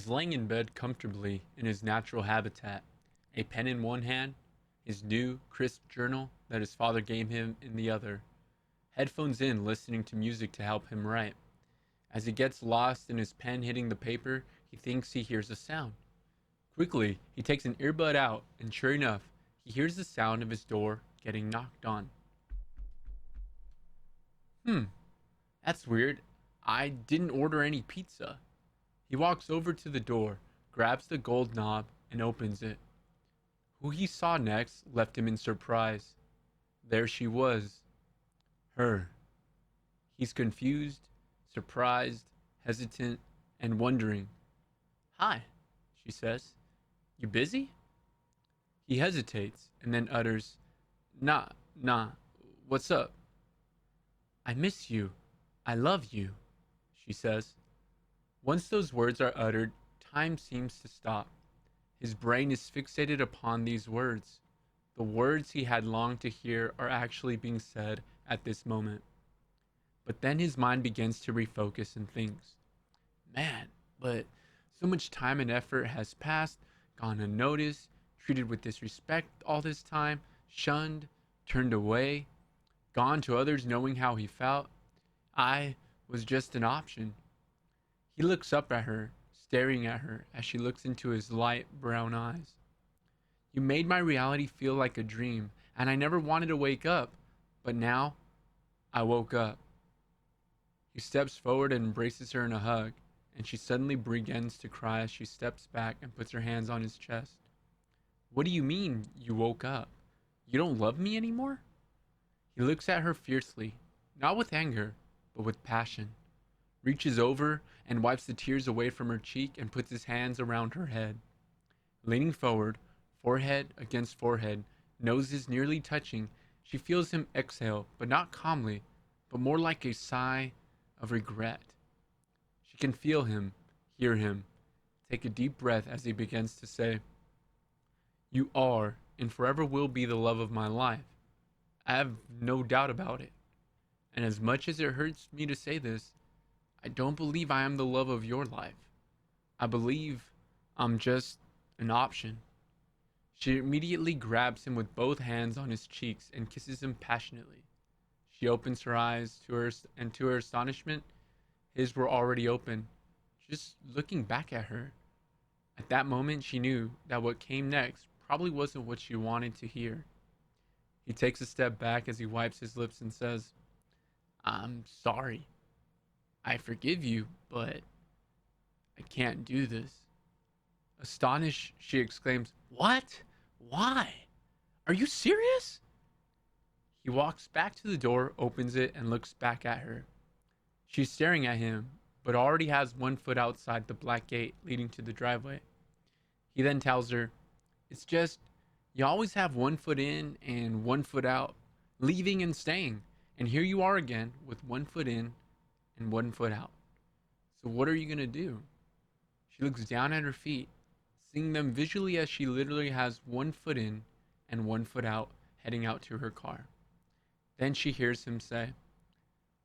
He's laying in bed comfortably in his natural habitat, a pen in one hand, his new, crisp journal that his father gave him in the other, headphones in, listening to music to help him write. As he gets lost in his pen hitting the paper, he thinks he hears a sound. Quickly, he takes an earbud out, and sure enough, he hears the sound of his door getting knocked on. Hmm, that's weird. I didn't order any pizza. He walks over to the door, grabs the gold knob, and opens it. Who he saw next left him in surprise. There she was. Her. He's confused, surprised, hesitant, and wondering. Hi, she says. You busy? He hesitates and then utters, nah, what's up? I miss you. I love you, she says. Once those words are uttered, time seems to stop. His brain is fixated upon these words. The words he had longed to hear are actually being said at this moment. But then his mind begins to refocus and thinks, man, but so much time and effort has passed, gone unnoticed, treated with disrespect all this time, shunned, turned away, gone to others knowing how he felt. I was just an option. He looks up at her, staring at her as she looks into his light brown eyes. You made my reality feel like a dream, and I never wanted to wake up, but now I woke up. He steps forward and embraces her in a hug, and she suddenly begins to cry as she steps back and puts her hands on his chest. What do you mean, you woke up? You don't love me anymore? He looks at her fiercely, not with anger, but with passion, reaches over and wipes the tears away from her cheek and puts his hands around her head. Leaning forward, forehead against forehead, noses nearly touching, she feels him exhale, but not calmly, but more like a sigh of regret. She can feel him, hear him, take a deep breath as he begins to say, You are and forever will be the love of my life. I have no doubt about it. And as much as it hurts me to say this, I don't believe I am the love of your life. I believe I'm just an option. She immediately grabs him with both hands on his cheeks and kisses him passionately. She opens her eyes and to her astonishment, his were already open, just looking back at her. At that moment, she knew that what came next probably wasn't what she wanted to hear. He takes a step back as he wipes his lips and says, I'm sorry. I forgive you, but I can't do this. Astonished, she exclaims, What? Why? Are you serious? He walks back to the door, opens it, and looks back at her. She's staring at him, but already has one foot outside the black gate leading to the driveway. He then tells her, It's just, you always have one foot in and one foot out, leaving and staying. And here you are again with one foot in and one foot out. So what are you going to do? She looks down at her feet, seeing them visually as she literally has one foot in and one foot out, heading out to her car. Then she hears him say,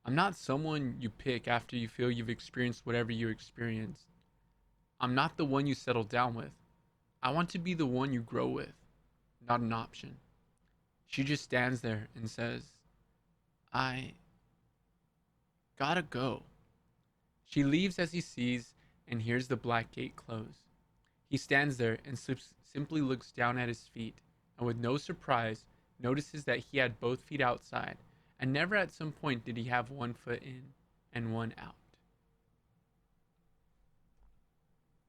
I'm not someone you pick after you feel you've experienced whatever you experienced. I'm not the one you settle down with. I want to be the one you grow with, not an option. She just stands there and says, I gotta go. She leaves as he sees and hears the black gate close. He stands there and simply looks down at his feet, and with no surprise, notices that he had both feet outside, and never at some point did he have one foot in and one out.